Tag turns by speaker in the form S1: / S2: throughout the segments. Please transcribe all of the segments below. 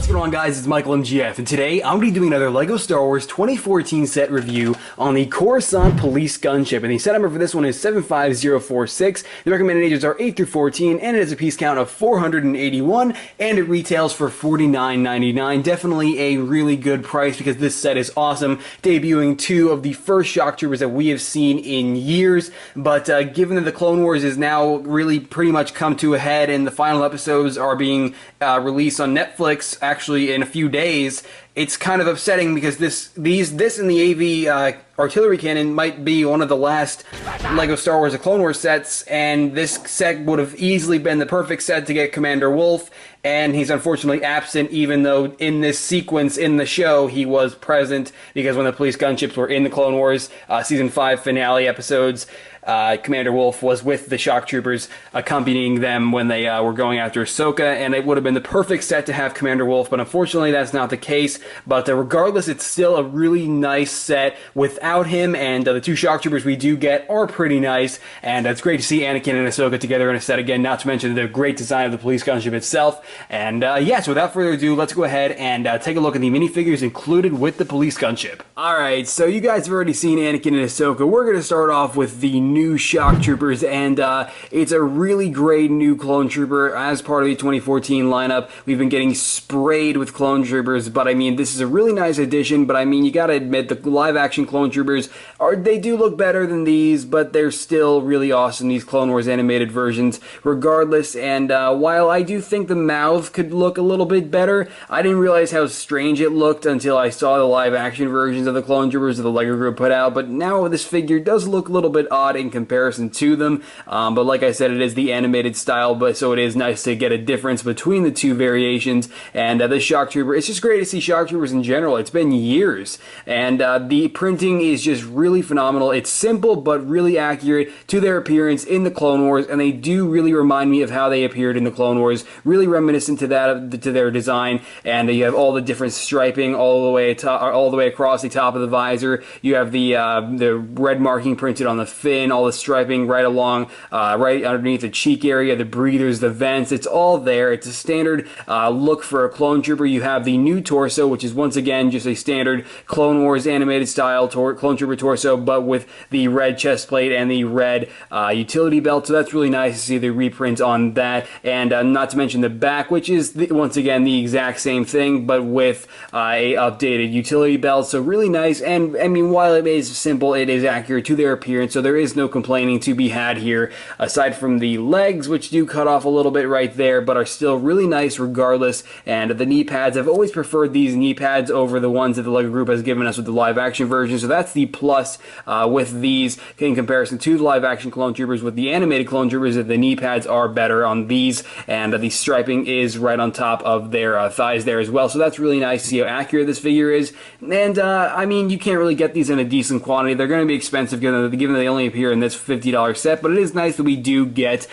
S1: What's going on, guys? It's Michael MGF, and today I'm going to be doing another LEGO Star Wars 2014 set review on the Coruscant Police Gunship, and the set number for this one is 75046. The recommended ages are 8 through 14, and it has a piece count of 481, and it retails for $49.99. Definitely a really good price because this set is awesome, debuting two of the first shock troopers that we have seen in years, but given that the Clone Wars is now really pretty much come to a head and the final episodes are being released on Netflix actually in a few days, it's kind of upsetting because this and the AV artillery cannon might be one of the last LEGO Star Wars The Clone Wars sets, and this set would have easily been the perfect set to get Commander Wolffe, and he's unfortunately absent, even though in this sequence in the show he was present, because when the police gunships were in the Clone Wars Season 5 finale episodes, Commander Wolffe was with the shock troopers accompanying them when they were going after Ahsoka, and it would have been the perfect set to have Commander Wolffe, but unfortunately that's not the case. But regardless, it's still a really nice set without him, and the two shock troopers we do get are pretty nice, and it's great to see Anakin and Ahsoka together in a set again, not to mention the great design of the police gunship itself. And yeah, so without further ado, let's go ahead and take a look at the minifigures included with the police gunship. Alright, so you guys have already seen Anakin and Ahsoka. We're going to start off with the new shock troopers, and it's a really great new clone trooper as part of the 2014 lineup. We've been getting sprayed with clone troopers, but I mean, this is a really nice addition. But I mean, you gotta admit, the live action clone troopers they do look better than these, but they're still really awesome, these Clone Wars animated versions regardless. And while I do think the mouth could look a little bit better, I didn't realize how strange it looked until I saw the live action versions of the clone troopers that the LEGO group put out. But now this figure does look a little bit odd in comparison to them, but like I said, it is the animated style, but so it is nice to get a difference between the two variations. And this shock trooper, it's just great to see shock troopers in general. It's been years, and the printing is just really phenomenal. It's simple but really accurate to their appearance in the Clone Wars, and they do really remind me of how they appeared in the Clone Wars, really reminiscent to that, to their design. And you have all the different striping all the way across the top of the visor. You have the red marking printed on the fin, all the striping right along, right underneath the cheek area, the breathers, the vents. It's all there. It's a standard look for a clone trooper. You have the new torso, which is once again just a standard Clone Wars animated style clone trooper torso, but with the red chest plate and the red utility belt. So that's really nice to see the reprint on that. And not to mention the back, which is once again the exact same thing, but with a updated utility belt. So really nice. And I mean, while it is simple, it is accurate to their appearance, so there is no complaining to be had here, aside from the legs, which do cut off a little bit right there, but are still really nice regardless. And the knee pads, I've always preferred these knee pads over the ones that the LEGO group has given us with the live action version, so that's the plus with these in comparison to the live action clone troopers. With the animated clone troopers, the knee pads are better on these, and the striping is right on top of their thighs there as well, so that's really nice to see how accurate this figure is. And I mean, you can't really get these in a decent quantity. They're going to be expensive given that they only appear in this $50 set, but it is nice that we do get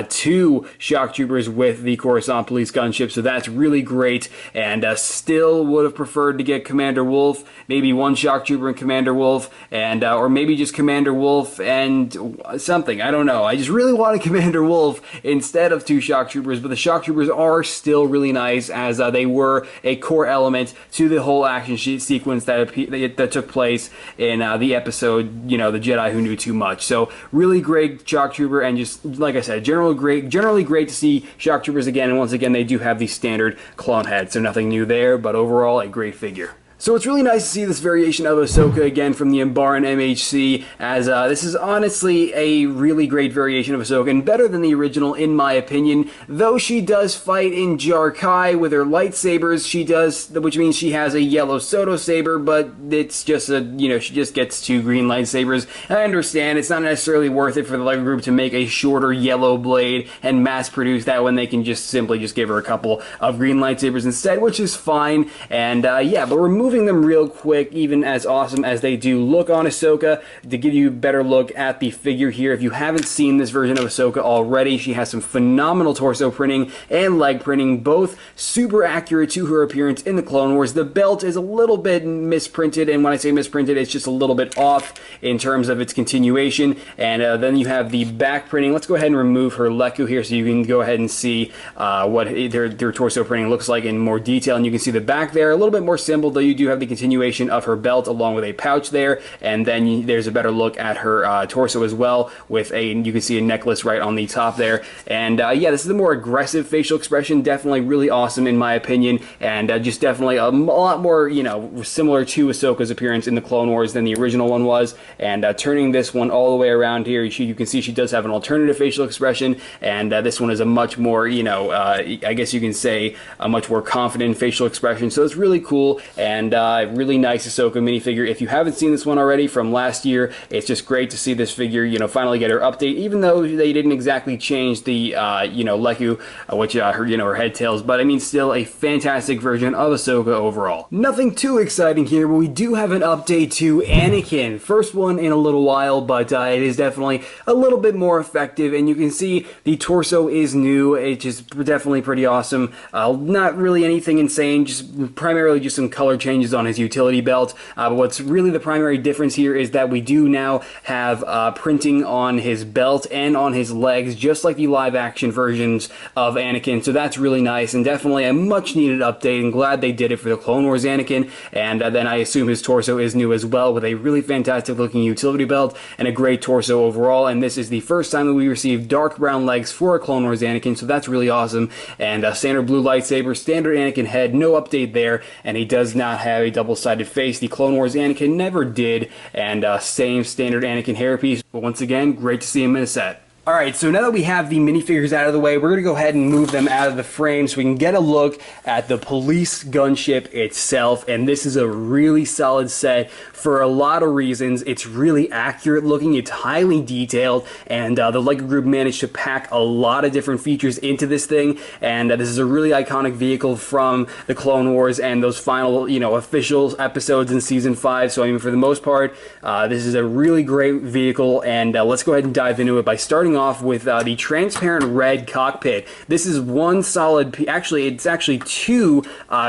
S1: two shock troopers with the Coruscant Police Gunship, so that's really great. And still would have preferred to get Commander Wolffe, maybe one shock trooper and Commander Wolffe, and or maybe just Commander Wolffe and something, I don't know. I just really wanted Commander Wolffe instead of two shock troopers, but the shock troopers are still really nice, as they were a core element to the whole action sequence that took place in the episode, you know, The Jedi Who Knew Too Much. So really great shock trooper, and just like I said, generally great to see shock troopers again. And once again, they do have the standard clone head, so nothing new there, but overall a great figure. So it's really nice to see this variation of Ahsoka again from the Umbaran MHC, as this is honestly a really great variation of Ahsoka, and better than the original in my opinion. Though she does fight in Jar-Kai with her lightsabers, she does, which means she has a yellow Soto saber, but it's just a, you know, she just gets two green lightsabers. And I understand it's not necessarily worth it for the LEGO group to make a shorter yellow blade and mass produce that when they can just simply give her a couple of green lightsabers instead, which is fine. And yeah, but remove removing them real quick, even as awesome as they do look on Ahsoka, to give you a better look at the figure here. If you haven't seen this version of Ahsoka already, she has some phenomenal torso printing and leg printing, both super accurate to her appearance in the Clone Wars. The belt is a little bit misprinted, and when I say misprinted, it's just a little bit off in terms of its continuation. And then you have the back printing. Let's go ahead and remove her Leku here so you can go ahead and see what their torso printing looks like in more detail. And you can see the back there, a little bit more simple, though you do have the continuation of her belt along with a pouch there. And then there's a better look at her torso as well, with you can see a necklace right on the top there. And yeah, this is a more aggressive facial expression, definitely really awesome in my opinion, and just definitely a lot more, you know, similar to Ahsoka's appearance in the Clone Wars than the original one was. And turning this one all the way around here, you can see she does have an alternative facial expression, and this one is a much more, you know, I guess you can say a much more confident facial expression. So it's really cool and really nice Ahsoka minifigure. If you haven't seen this one already from last year, it's just great to see this figure, you know, finally get her update, even though they didn't exactly change the, you know, Leku, which her, you know, her head tails, but I mean, still a fantastic version of Ahsoka overall. Nothing too exciting here, but we do have an update to Anakin. First one in a little while, but it is definitely a little bit more effective, and you can see the torso is new. It's just definitely pretty awesome. Not really anything insane, just primarily just some color changes on his utility belt. But what's really the primary difference here is that we do now have printing on his belt and on his legs, just like the live action versions of Anakin. So that's really nice and definitely a much needed update, and glad they did it for the Clone Wars Anakin. And then I assume his torso is new as well, with a really fantastic looking utility belt and a great torso overall. And this is the first time that we received dark brown legs for a Clone Wars Anakin, so that's really awesome. And standard blue lightsaber, standard Anakin head, no update there, and he does not have a double-sided face. The Clone Wars Anakin never did, and same standard Anakin hairpiece. But once again, great to see him in a set. Alright, so now that we have the minifigures out of the way, we're going to go ahead and move them out of the frame so we can get a look at the police gunship itself. And this is a really solid set for a lot of reasons. It's really accurate looking, it's highly detailed, and the LEGO Group managed to pack a lot of different features into this thing. And this is a really iconic vehicle from the Clone Wars and those final, you know, official episodes in Season 5. So I mean, for the most part, this is a really great vehicle, and let's go ahead and dive into it by starting off with the transparent red cockpit. This is one solid piece. Actually, it's actually two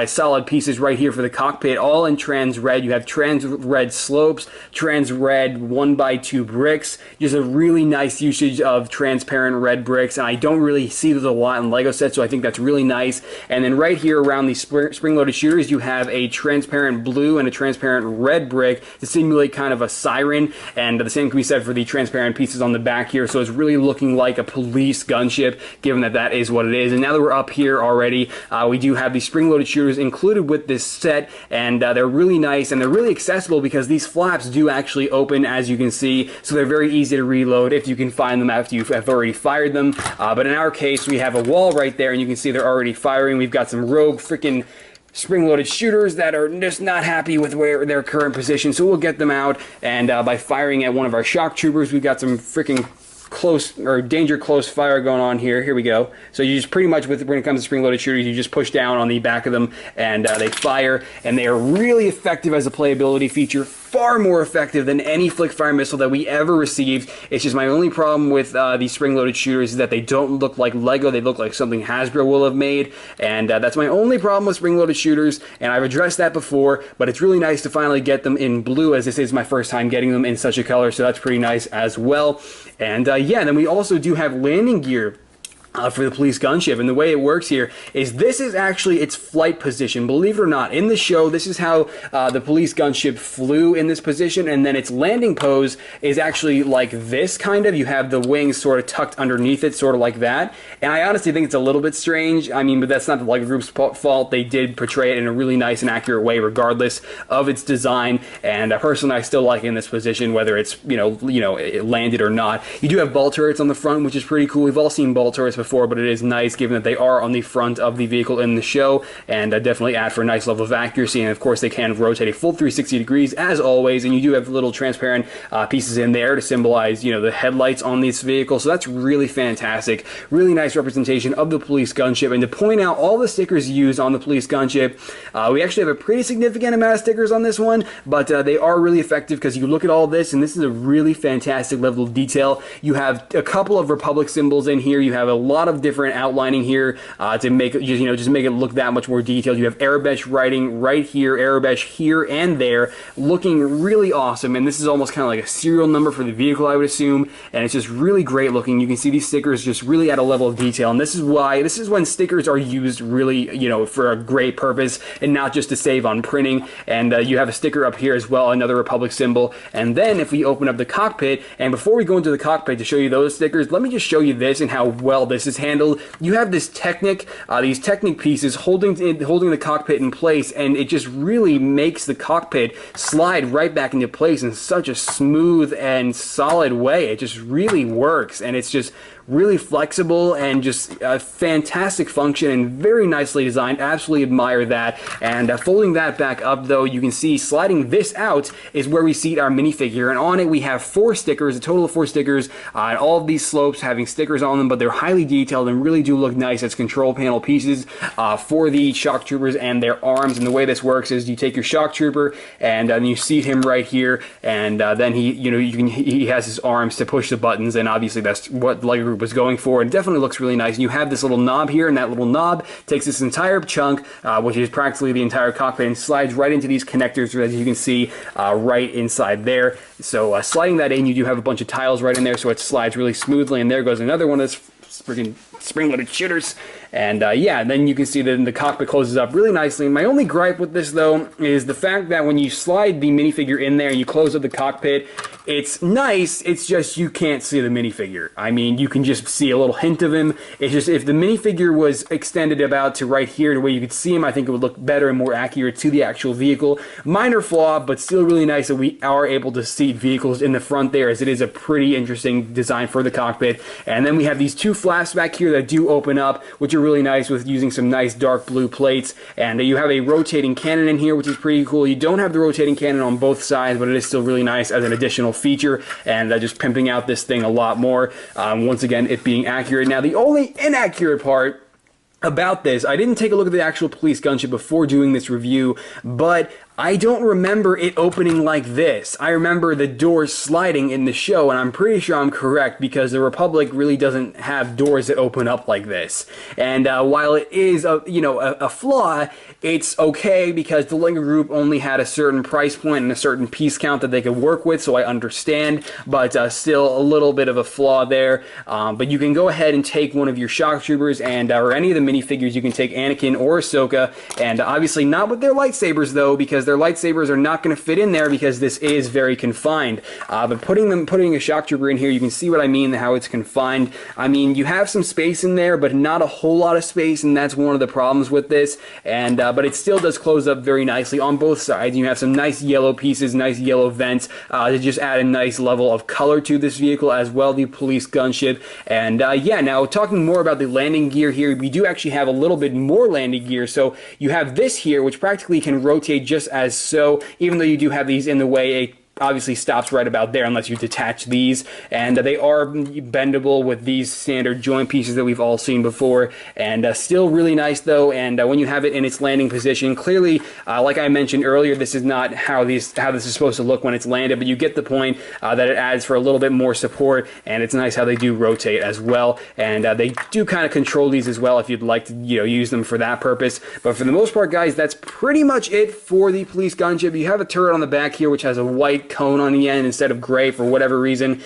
S1: solid pieces right here for the cockpit, all in trans red. You have trans red slopes, trans red 1x2 bricks. Just a really nice usage of transparent red bricks, and I don't really see those a lot in LEGO sets, so I think that's really nice. And then right here around the spring-loaded shooters, you have a transparent blue and a transparent red brick to simulate kind of a siren, and the same can be said for the transparent pieces on the back here. So it's really looking like a police gunship, given that that is what it is. And now that we're up here already, we do have the spring-loaded shooters included with this set, and they're really nice and they're really accessible because these flaps do actually open, as you can see, so they're very easy to reload if you can find them after you have already fired them. But in our case, we have a wall right there, and you can see they're already firing. We've got some rogue freaking spring-loaded shooters that are just not happy with where their current position, so we'll get them out, and by firing at one of our shock troopers, we've got some freaking close or danger close fire going on here. Here we go. So you just pretty much, when it comes to spring-loaded shooters, you just push down on the back of them and they fire, and they are really effective as a playability feature. Far more effective than any flick fire missile that we ever received. It's just my only problem with these spring-loaded shooters is that they don't look like LEGO. They look like something Hasbro will have made, and that's my only problem with spring-loaded shooters, and I've addressed that before, but it's really nice to finally get them in blue, as this is my first time getting them in such a color, so that's pretty nice as well. And yeah, then we also do have landing gear for the police gunship, and the way it works here is this is actually its flight position. Believe it or not, in the show, this is how the police gunship flew in this position, and then its landing pose is actually like this, kind of. You have the wings sort of tucked underneath it, sort of like that, and I honestly think it's a little bit strange. I mean, but that's not the LEGO Group's fault. They did portray it in a really nice and accurate way, regardless of its design, and personally, I still like it in this position, whether it's, it landed or not. You do have ball turrets on the front, which is pretty cool. We've all seen ball turrets before, but it is nice given that they are on the front of the vehicle in the show, and definitely add for a nice level of accuracy. And of course they can rotate a full 360 degrees as always, and you do have little transparent pieces in there to symbolize, you know, the headlights on this vehicle. So that's really fantastic. Really nice representation of the police gunship. And to point out all the stickers used on the police gunship, we actually have a pretty significant amount of stickers on this one, but they are really effective because you look at all this, and this is a really fantastic level of detail. You have a couple of Republic symbols in here. You have a lot of different outlining here to make it, you know, just make it look that much more detailed. You have Arabesh writing right here, Arabesh here and there, looking really awesome. And this is almost kind of like a serial number for the vehicle, I would assume. And it's just really great looking. You can see these stickers just really add a level of detail. And this is when stickers are used really, you know, for a great purpose and not just to save on printing. And you have a sticker up here as well, another Republic symbol. And then if we open up the cockpit, and before we go into the cockpit to show you those stickers, let me just show you this and how well this is handled. You have this these Technic pieces holding the cockpit in place, and it just really makes the cockpit slide right back into place in such a smooth and solid way. It just really works, and it's just really flexible and just a fantastic function and very nicely designed. Absolutely admire that. And folding that back up, though, you can see sliding this out is where we seat our minifigure, and on it we have 4 stickers, a total of 4 stickers, and all of these slopes having stickers on them, but they're highly detailed and really do look nice as control panel pieces for the shock troopers and their arms. And the way this works is you take your shock trooper and then you seat him right here, and then he has his arms to push the buttons, and obviously that's what LEGO Group was going for. It definitely looks really nice. And you have this little knob here, and that little knob takes this entire chunk, which is practically the entire cockpit, and slides right into these connectors, as you can see right inside there. So sliding that in, you do have a bunch of tiles right in there, so it slides really smoothly. And there goes another one of those freaking spring-loaded shooters. And yeah, then you can see that the cockpit closes up really nicely. My only gripe with this, though, is the fact that when you slide the minifigure in there and you close up the cockpit, it's nice, it's just you can't see the minifigure. I mean, you can just see a little hint of him. It's just, if the minifigure was extended about to right here to where you could see him, I think it would look better and more accurate to the actual vehicle. Minor flaw, but still really nice that we are able to seat vehicles in the front there, as it is a pretty interesting design for the cockpit. And then we have these 2 flasks back here that do open up, which are really nice with using some nice dark blue plates. And you have a rotating cannon in here, which is pretty cool. You don't have the rotating cannon on both sides, but it is still really nice as an additional feature, and just pimping out this thing a lot more. Once again, it being accurate. Now, the only inaccurate part about this, I didn't take a look at the actual police gunship before doing this review, but I don't remember it opening like this. I remember the doors sliding in the show, and I'm pretty sure I'm correct, because the Republic really doesn't have doors that open up like this. And while it is a flaw, it's okay because the LEGO Group only had a certain price point and a certain piece count that they could work with, so I understand, but still a little bit of a flaw there. But you can go ahead and take one of your shock troopers and or any of the minifigures. You can take Anakin or Ahsoka, and obviously not with their lightsabers, though, because their lightsabers are not going to fit in there because this is very confined. But putting a shock trooper in here, you can see what I mean, how it's confined. I mean, you have some space in there, but not a whole lot of space, and that's one of the problems with this. And but it still does close up very nicely on both sides. You have some nice yellow pieces, nice yellow vents to just add a nice level of color to this vehicle as well, the police gunship. And yeah, now talking more about the landing gear here, we do actually have a little bit more landing gear. So you have this here, which practically can rotate just as so, even though you do have these in the way. It obviously stops right about there unless you detach these, and they are bendable with these standard joint pieces that we've all seen before, and still really nice, though. And when you have it in its landing position, clearly, like I mentioned earlier, this is not how this is supposed to look when it's landed, but you get the point that it adds for a little bit more support. And it's nice how they do rotate as well, and they do kind of control these as well if you'd like to use them for that purpose. But for the most part, guys, that's pretty much it for the police gunship. You have a turret on the back here which has a white cone on the end instead of gray for whatever reason,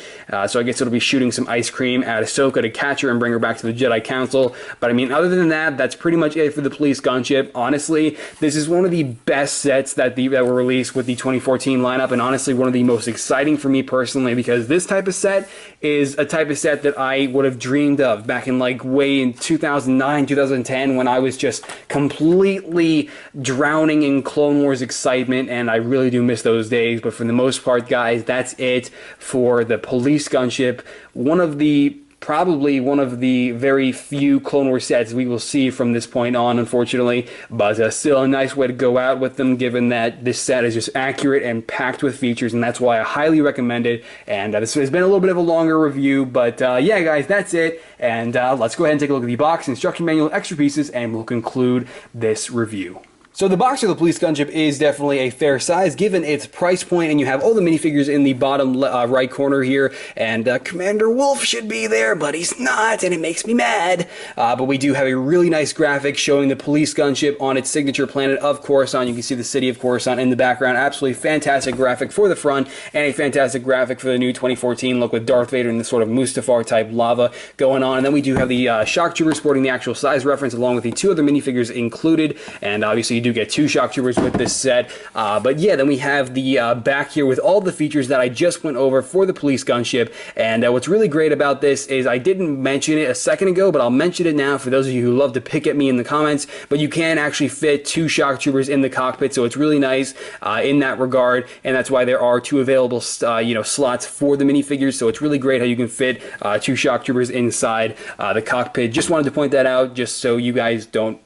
S1: so I guess it'll be shooting some ice cream at Ahsoka to catch her and bring her back to the Jedi Council. But I mean, other than that, that's pretty much it for the police gunship. Honestly, this is one of the best sets that were released with the 2014 lineup, and honestly one of the most exciting for me personally, because this type of set is a type of set that I would have dreamed of back in way in 2009, 2010, when I was just completely drowning in Clone Wars excitement, and I really do miss those days. But for the most part, guys, that's it for the police gunship. One of the probably one of the very few Clone Wars sets we will see from this point on, unfortunately, but still a nice way to go out with them, given that this set is just accurate and packed with features, and that's why I highly recommend it. And this has been a little bit of a longer review, but yeah, guys, that's it, and let's go ahead and take a look at the box, instruction manual, extra pieces, and we'll conclude this review. So the box of the Police Gunship is definitely a fair size given its price point, and you have all the minifigures in the bottom right corner here, and Commander Wolf should be there, but he's not, and it makes me mad. But we do have a really nice graphic showing the Police Gunship on its signature planet of Coruscant. You can see the city of Coruscant in the background. Absolutely fantastic graphic for the front, and a fantastic graphic for the new 2014 look with Darth Vader and the sort of Mustafar type lava going on. And then we do have the shock trooper sporting the actual size reference along with the two other minifigures included, and obviously you do get two shock troopers with this set. But yeah, then we have the back here with all the features that I just went over for the Police Gunship. And what's really great about this is I didn't mention it a second ago, but I'll mention it now for those of you who love to pick at me in the comments. But you can actually fit two shock troopers in the cockpit, so it's really nice in that regard. And that's why there are two available slots for the minifigures. So it's really great how you can fit two shock troopers inside the cockpit. Just wanted to point that out, just so you guys don't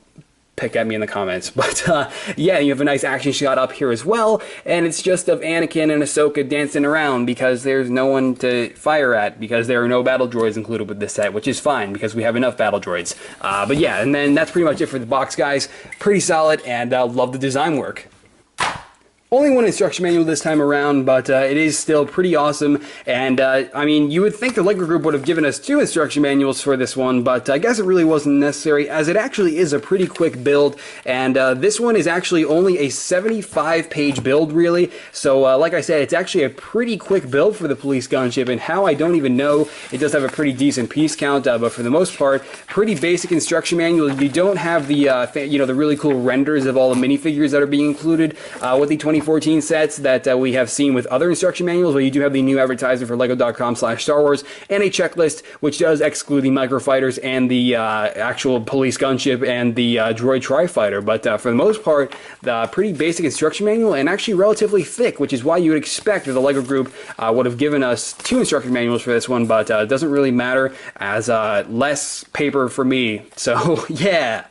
S1: pick at me in the comments. But yeah, you have a nice action shot up here as well, and it's just of Anakin and Ahsoka dancing around because there's no one to fire at, because there are no battle droids included with this set, which is fine because we have enough battle droids. But yeah, and then that's pretty much it for the box, guys. Pretty solid, and love the design work. Only one instruction manual this time around, but it is still pretty awesome. And I mean, you would think the LEGO Group would have given us two instruction manuals for this one, but I guess it really wasn't necessary, as it actually is a pretty quick build. And this one is actually only a 75-page build, really. So like I said, it's actually a pretty quick build for the Police Gunship, and how I don't even know. It does have a pretty decent piece count, but for the most part, pretty basic instruction manual. You don't have the the really cool renders of all the minifigures that are being included with the 2014 sets that we have seen with other instruction manuals, but you do have the new advertisement for lego.com/Star Wars and a checklist, which does exclude the microfighters and the actual Police Gunship and the droid tri-fighter. But for the most part, the pretty basic instruction manual, and actually relatively thick, which is why you would expect that the LEGO Group would have given us two instruction manuals for this one, but it doesn't really matter, as less paper for me. So yeah.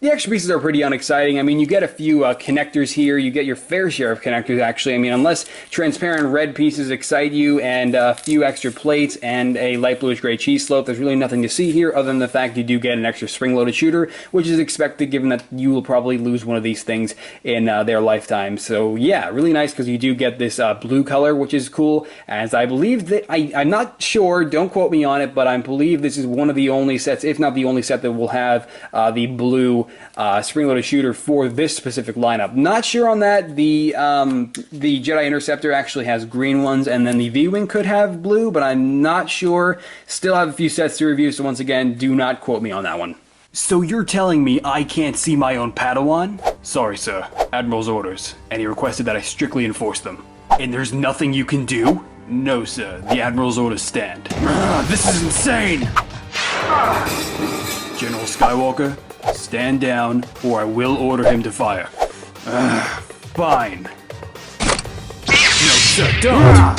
S1: The extra pieces are pretty unexciting. I mean, you get a few connectors here. You get your fair share of connectors, actually. I mean, unless transparent red pieces excite you, and a few extra plates and a light bluish gray cheese slope, there's really nothing to see here other than the fact you do get an extra spring-loaded shooter, which is expected given that you will probably lose one of these things in their lifetime. So yeah, really nice because you do get this blue color, which is cool, as I believe that, I'm not sure, don't quote me on it, but I believe this is one of the only sets, if not the only set, that will have the blue spring-loaded shooter for this specific lineup. Not sure on that. The Jedi Interceptor actually has green ones, and then the V-Wing could have blue, but I'm not sure. Still have a few sets to review, so once again, do not quote me on that one. So you're telling me I can't see my own Padawan? Sorry, sir. Admiral's orders, and he requested that I strictly enforce them. And there's nothing you can do? No, sir. The Admiral's orders stand. This is insane! General Skywalker, stand down, or I will order him to fire. Fine. No, sir, don't!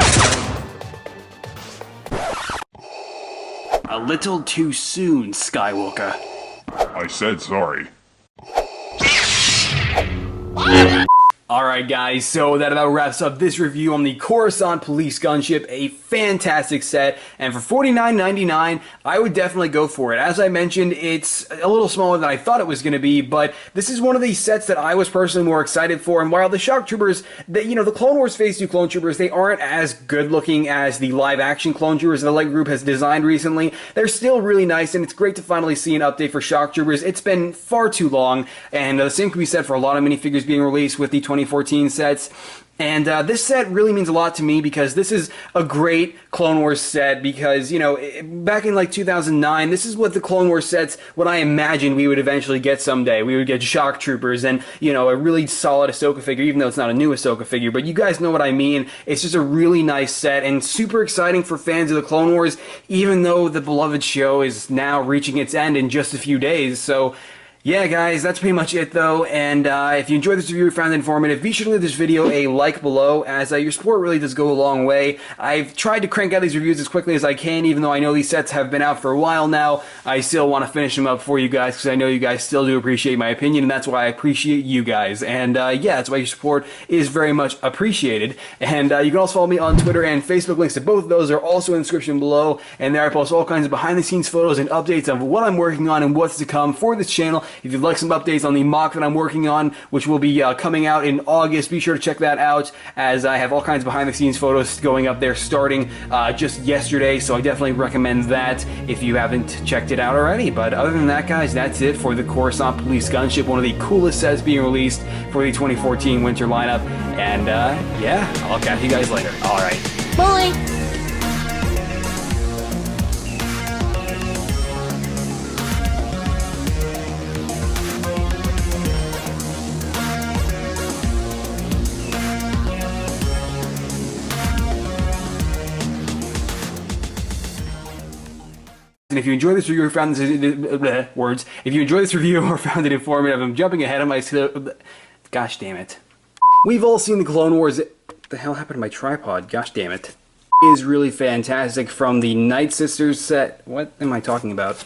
S1: A little too soon, Skywalker.
S2: I said sorry.
S1: Alright guys, so that about wraps up this review on the Coruscant Police Gunship, a fantastic set, and for $49.99, I would definitely go for it. As I mentioned, it's a little smaller than I thought it was going to be, but this is one of these sets that I was personally more excited for, and while the Shock Troopers, the Clone Wars Phase 2 Clone Troopers, they aren't as good looking as the live-action Clone Troopers the LEGO Group has designed recently, they're still really nice, and it's great to finally see an update for Shock Troopers. It's been far too long, and the same can be said for a lot of minifigures being released with the 2014 sets. And this set really means a lot to me because this is a great Clone Wars set because, back in like 2009, this is what the Clone Wars sets, what I imagined we would eventually get someday. We would get Shock Troopers and, a really solid Ahsoka figure, even though it's not a new Ahsoka figure, but you guys know what I mean. It's just a really nice set and super exciting for fans of the Clone Wars, even though the beloved show is now reaching its end in just a few days. So, Yeah, guys, that's pretty much it, though. And if you enjoyed this review or found it informative, be sure to leave this video a like below, as your support really does go a long way. I've tried to crank out these reviews as quickly as I can, even though I know these sets have been out for a while now. I still want to finish them up for you guys, because I know you guys still do appreciate my opinion, and that's why I appreciate you guys. And yeah, that's why your support is very much appreciated. And you can also follow me on Twitter and Facebook. Links to both of those are also in the description below. And there I post all kinds of behind-the-scenes photos and updates of what I'm working on and what's to come for this channel. If you'd like some updates on the mock that I'm working on, which will be coming out in August, be sure to check that out, as I have all kinds of behind-the-scenes photos going up there starting just yesterday, so I definitely recommend that if you haven't checked it out already. But other than that, guys, that's it for the Coruscant Police Gunship, one of the coolest sets being released for the 2014 winter lineup. And yeah, I'll catch you guys later. Alright.
S3: Bye!
S1: And if you enjoyed this review or found this if you enjoyed this review or found it informative, I'm jumping ahead of my gosh damn it. We've all seen the Clone Wars. What the hell happened to my tripod? Gosh damn it. Is really fantastic from the Night Sisters set. What am I talking about?